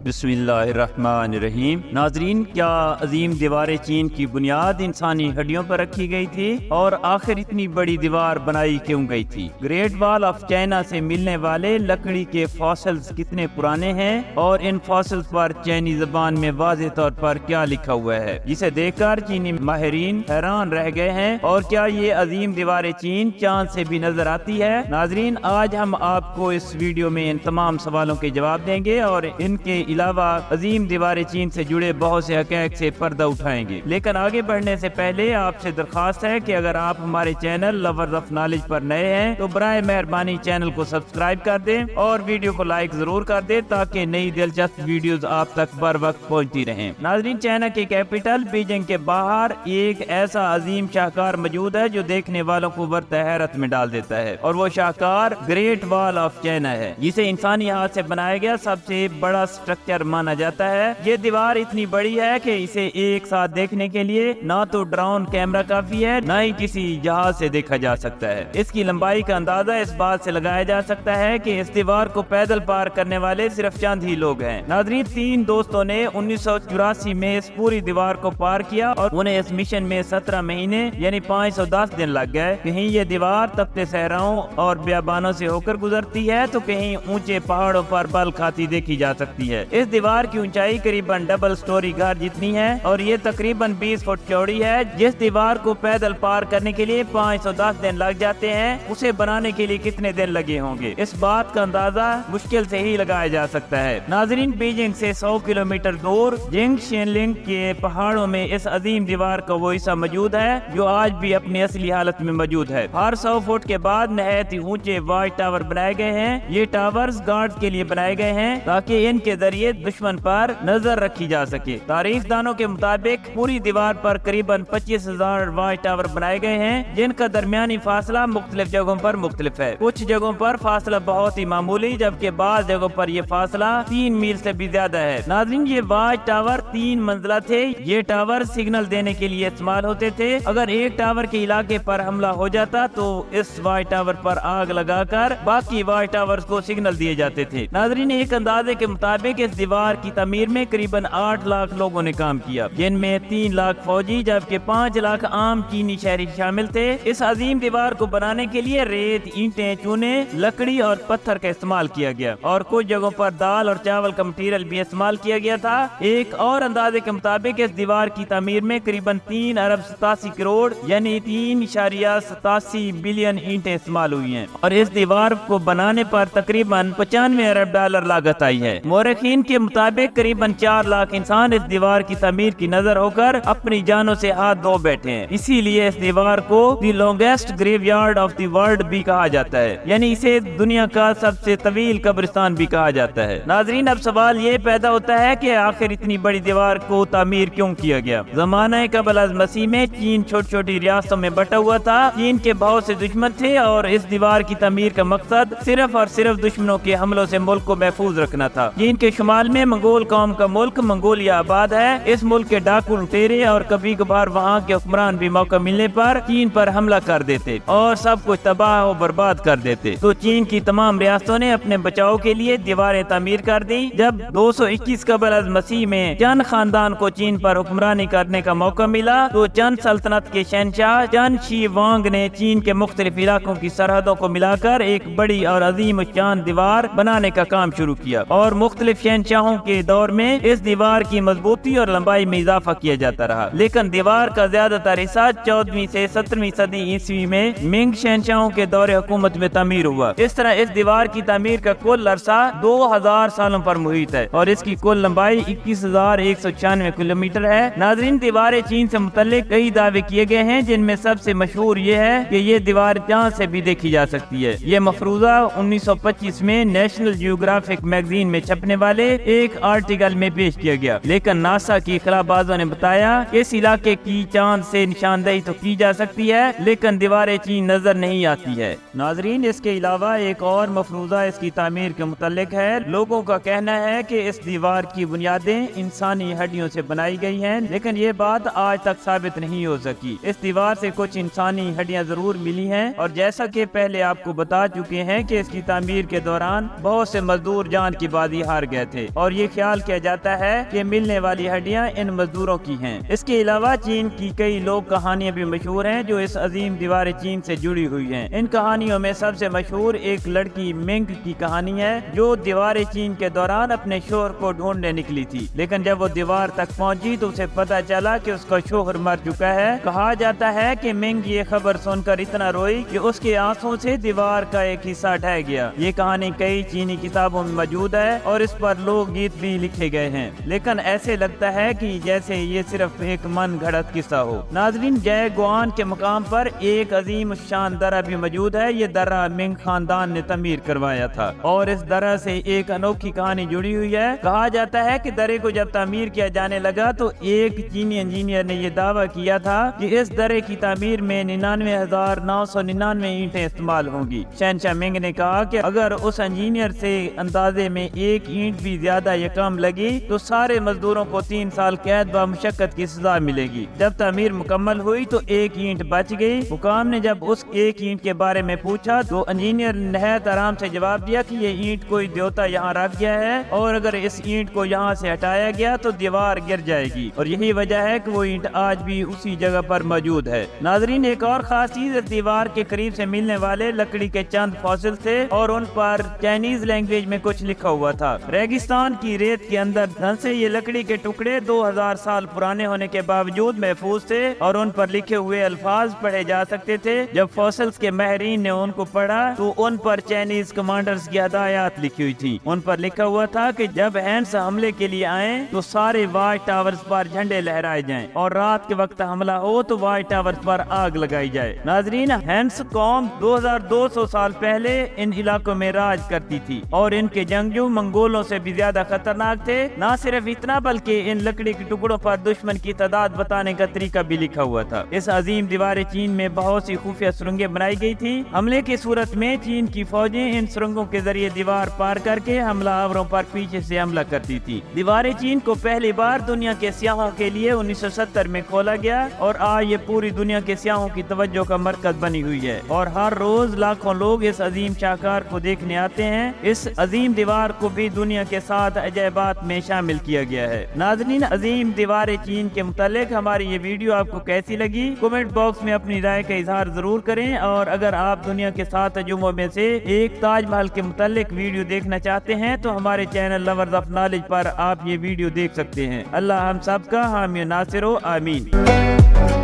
बिस्मिल्लाहिर्रहमानिर्रहीम। नाजरीन, क्या अजीम दीवार चीन की बुनियाद इंसानी हड्डियों पर रखी गई थी? और आखिर इतनी बड़ी दीवार बनाई क्यों गई थी? ग्रेट वॉल ऑफ चाइना से मिलने वाले लकड़ी के फॉसिल्स कितने पुराने हैं और इन फॉसिल्स पर चीनी जबान में वाज़ेह तौर पर क्या लिखा हुआ है, जिसे देखकर चीनी माहिरीन हैरान रह गए हैं? और क्या ये अजीम दीवार चीन चांद से भी नजर आती है? नाजरीन, आज हम आपको इस वीडियो में इन तमाम सवालों के जवाब देंगे और इनके अलावा अजीम दीवार चीन से जुड़े बहुत से हक़ाइक़ से पर्दा उठाएंगे। लेकिन आगे बढ़ने से पहले आपसे दरख्वास्त है कि अगर आप हमारे चैनल लवर्स ऑफ नॉलेज पर नए हैं तो बराए मेहरबानी चैनल को सब्सक्राइब कर दें और वीडियो को लाइक जरूर कर दें ताकि नई दिलचस्प वीडियोस आप तक बर वक्त पहुंचती रहें। नाज़रीन, चाइना के कैपिटल बीजिंग के बाहर एक ऐसा अजीम शाहकार मौजूद है जो देखने वालों को बरत हैरत में डाल देता है, और वो शाहकार ग्रेट वॉल ऑफ चाइना है, जिसे इंसानी हाथ से बनाया गया सबसे बड़ा स्ट्रक्चर माना जाता है। ये दीवार इतनी बड़ी है कि इसे एक साथ देखने के लिए ना तो ड्रोन कैमरा काफी है, ना ही किसी जहाज से देखा जा सकता है। इसकी लंबाई का अंदाजा इस बात से लगाया जा सकता है कि इस दीवार को पैदल पार करने वाले सिर्फ चंद ही लोग हैं। नाज़रीन, 3 दोस्तों ने 1984 में इस पूरी दीवार को पार किया और उन्हें इस मिशन में 17 महीने यानी 510 दिन लग गए। कहीं ये दीवार तपते सहराओं और बियाबानों से होकर गुजरती है तो कहीं ऊंचे पहाड़ों पर बल खाती देखी जा सकती है। इस दीवार की ऊंचाई करीबन डबल स्टोरी घर जितनी है और ये तकरीबन 20 फुट चौड़ी है। जिस दीवार को पैदल पार करने के लिए 510 दिन लग जाते हैं, उसे बनाने के लिए कितने दिन लगे होंगे, इस बात का अंदाजा मुश्किल से ही लगाया जा सकता है। नाजरीन, बीजिंग से 100 किलोमीटर दूर जिंगशेनलिंग के पहाड़ों में इस अजीम दीवार का वो हिस्सा मौजूद है जो आज भी अपनी असली हालत में मौजूद है। हर 100 फुट के बाद नहायत ही ऊंचे वाच टावर बनाए गए हैं। ये टावर्स गार्ड के लिए बनाए गए हैं ताकि इनके जरिए दुश्मन पर नजर रखी जा सके। तारीखदानों के मुताबिक पूरी दीवार पर करीबन 25,000 वाच टावर बनाए गए हैं, जिनका दरमियानी फासला मुख्तलिफ जगहों पर मुख्तलिफ है। कुछ जगहों पर फासला बहुत ही मामूली, जबकि बाज़ जगहों पर यह फासला 3 मील से भी ज्यादा है। नाज़रीन, ये वाच टावर 3 मंजिला थे। ये टावर सिग्नल देने के लिए इस्तेमाल होते थे। अगर एक टावर के इलाके पर हमला हो जाता तो इस वाच टावर पर आग लगाकर बाकी वाच टावर्स को सिग्नल दिए जाते थे। नाज़रीन, एक अंदाजे के मुताबिक इस दीवार की तमीर में करीबन 8 लाख लोगों ने काम किया, जिनमें 3 लाख फौजी जबकि 5 लाख आम चीनी शहरी शामिल थे। इस अजीम दीवार को बनाने के लिए रेत, ईंटें, चूने, लकड़ी और पत्थर का इस्तेमाल किया गया और कुछ जगहों पर दाल और चावल का मटीरियल भी इस्तेमाल किया गया था। एक और अंदाजे के मुताबिक इस दीवार की तमीर में करीबन 3 अरब 87 करोड़ यानी 3.87 बिलियन ईंटें इस्तेमाल हुई हैं और इस दीवार को बनाने पर तकरीबन 95 अरब डॉलर लागत आई है। मौरखीन के मुताबिक करीबन 4 लाख इंसान इस दीवार की तमीर की नजर होकर अपनी जानों से हाथ धो बैठे हैं। इसीलिए इस दीवार को the longest graveyard of the world भी कहा जाता है, यानी इसे दुनिया का सबसे तवील कब्रिस्तान भी कहा जाता है। नाजरीन, अब सवाल ये पैदा होता है कि आखिर इतनी बड़ी दीवार को तामीर क्यों किया गया? ज़माना क़ब्ल अज़ मसीह में चीन छोटी छोटी रियासतों में बटा हुआ था। चीन के बहुत से दुश्मन थे और इस दीवार की तमीर का मकसद सिर्फ और सिर्फ दुश्मनों के हमलों से मुल्क को महफूज रखना था। चीन के शुमाल में मंगोल कौम का मुल्क मंगोलिया आबाद है। इस मुल्क के डाकू लुटेरे और कभी कभार वहाँ के हुक्मरान भी मौका मिलने पर चीन पर हमला कर देते और सब कुछ तबाह और बर्बाद कर देते। तो चीन की तमाम रियासतों ने अपने बचाव के लिए दीवारें तामीर कर दी। जब 221 क़ब्ल अज़ मसीह में चंद खानदान को चीन पर हुक्मरानी करने का मौका मिला तो चंद सल्तनत के शहंशाह चंद शी वांग ने चीन के मुख्तलिफ इलाकों की सरहदों को मिलाकर एक बड़ी और अजीम शान दीवार बनाने का काम शुरू किया और मुख्तलिफ शहंशाहों के दौर में इस दीवार की मजबूती और लंबाई में इजाफा किया जाता रहा। लेकिन दीवार का ज्यादातर हिस्सा 14वीं से 17वीं सदी ईस्वी में मिंग शहंशाहों के दौरे हुकूमत में तामीर हुआ। इस तरह इस दीवार की तामीर का कुल अरसा 2000 सालों पर मुहित है और इसकी कुल लंबाई 21,196 किलोमीटर है। नाजरीन, दीवार चीन से मुतल्लिक कई दावे किए गए हैं, जिनमें सबसे मशहूर ये है कि ये दीवार चांद से भी देखी जा सकती है। ये मफरूजा 1925 में नेशनल जियोग्राफिक मैगजीन में छपने वाले ایک آرٹیکل میں پیش کیا گیا، لیکن ناسا کی خلا بازوں نے بتایا کہ اس علاقے کی چاند سے نشاندہی تو کی جا سکتی ہے لیکن دیوار چین نظر نہیں آتی ہے۔ ناظرین، اس کے علاوہ ایک اور مفروضہ اس کی تعمیر کے متعلق ہے۔ لوگوں کا کہنا ہے کہ اس دیوار کی بنیادیں انسانی ہڈیوں سے بنائی گئی ہیں، لیکن یہ بات آج تک ثابت نہیں ہو سکی۔ اس دیوار سے کچھ انسانی ہڈیاں ضرور ملی ہیں، اور جیسا کہ پہلے آپ کو بتا چکے ہیں کہ اس کی تعمیر کے دوران بہت سے مزدور جان کی بازی ہار گئے تھے، اور یہ خیال کیا جاتا ہے کہ ملنے والی ہڈیاں ان مزدوروں کی ہیں۔ اس کے علاوہ چین کی کئی لوک کہانیاں بھی مشہور ہیں جو اس عظیم دیوار چین سے جڑی ہوئی ہیں۔ ان کہانیوں میں سب سے مشہور ایک لڑکی منگ کی کہانی ہے جو دیوار چین کے دوران اپنے شوہر کو ڈھونڈنے نکلی تھی، لیکن جب وہ دیوار تک پہنچی تو اسے پتہ چلا کہ اس کا شوہر مر چکا ہے۔ کہا جاتا ہے کہ منگ یہ خبر سن کر اتنا روئی کہ اس کے آنسوں سے دیوار کا ایک حصہ ڈھہ گیا۔ یہ کہانی کئی چینی کتابوں میں موجود ہے اور اس پر لوک گیت بھی لکھے گئے ہیں، لیکن ایسے لگتا ہے کہ جیسے یہ صرف ایک من گھڑت قصہ ہو۔ ناظرین، جے گوان کے مقام پر ایک عظیم شان درہ بھی موجود ہے۔ یہ درہ منگ خاندان نے تعمیر کروایا تھا، اور اس درہ سے ایک انوکھی کہانی جڑی ہوئی ہے۔ کہا جاتا ہے کہ درے کو جب تعمیر کیا جانے لگا تو ایک چینی انجینئر نے یہ دعویٰ کیا تھا کہ اس درے کی تعمیر میں 99,999 اینٹیں استعمال ہوں گی۔ شہنشاہ منگ نے کہا کہ اگر اس انجینئر سے اندازے میں ایک اینٹ بھی زیادہ یا کم لگی تو سارے مزدوروں کو 3 سال قید و مشقت کی سزا ملے گی۔ جب تعمیر مکمل ہوئی تو ایک اینٹ بچ گئی۔ حکام نے جب اس ایک اینٹ کے بارے میں پوچھا تو انجینئر نے نہایت آرام سے جواب دیا کہ یہ اینٹ کوئی دیوتا یہاں رکھ گیا ہے، اور اگر اس اینٹ کو یہاں سے ہٹایا گیا تو دیوار گر جائے گی، اور یہی وجہ ہے کہ وہ اینٹ آج بھی اسی جگہ پر موجود ہے۔ ناظرین، ایک اور خاص چیز اس دیوار کے قریب سے ملنے والے لکڑی کے چند فاسل تھے، اور ان پر چائنیز لینگویج میں کچھ لکھا ہوا تھا۔ ریگستان کی ریت کے اندر دھنسے یہ لکڑی کے ٹکڑے 2000 سال پرانے ہونے کے باوجود محفوظ تھے، اور ان پر لکھے ہوئے الفاظ پڑھے جا سکتے تھے۔ جب فاسلز کے ماہرین نے ان کو پڑھا تو ان پر چائنیز کمانڈرز کی ہدایات لکھی ہوئی تھی۔ ان پر لکھا ہوا تھا کہ جب ہینس حملے کے لیے آئیں تو سارے واچ ٹاورز پر جھنڈے لہرائے جائیں، اور رات کے وقت حملہ ہو تو واچ ٹاورز پر آگ لگائی جائے۔ ناظرین، ہینس قوم 2200 سال پہلے ان علاقوں میں راج کرتی تھی، اور ان کے جنگجو منگولوں سے بھی زیادہ خطرناک تھے۔ نہ صرف اتنا بلکہ ان لکڑی کے ٹکڑوں پر دشمن کی تعداد بتانے کا طریقہ بھی لکھا ہوا تھا۔ اس عظیم دیوار چین میں بہت سی خفیہ سرنگیں بنائی گئی تھی۔ حملے کی صورت میں چین کی فوجیں ان سرنگوں کے ذریعے دیوار پار کر کے حملہ آوروں پر پیچھے سے حملہ کرتی تھی۔ دیوار چین کو پہلی بار دنیا کے سیاحوں کے لیے 1970 میں کھولا گیا، اور آج یہ پوری دنیا کے سیاحوں کی توجہ کا مرکز بنی ہوئی ہے، اور ہر روز لاکھوں لوگ اس عظیم شاہکار کو دیکھنے آتے ہیں۔ اس عظیم دیوار کو بھی دنیا کے 7 عجائبات میں شامل کیا گیا ہے۔ ناظرین، عظیم دیوار چین کے متعلق ہماری یہ ویڈیو آپ کو کیسی لگی؟ کمنٹ باکس میں اپنی رائے کا اظہار ضرور کریں، اور اگر آپ دنیا کے 7 عجوبوں میں سے ایک تاج محل کے متعلق ویڈیو دیکھنا چاہتے ہیں تو ہمارے چینل لورز آف نالج پر آپ یہ ویڈیو دیکھ سکتے ہیں۔ اللہ ہم سب کا حامی و ناصر ہو، آمین۔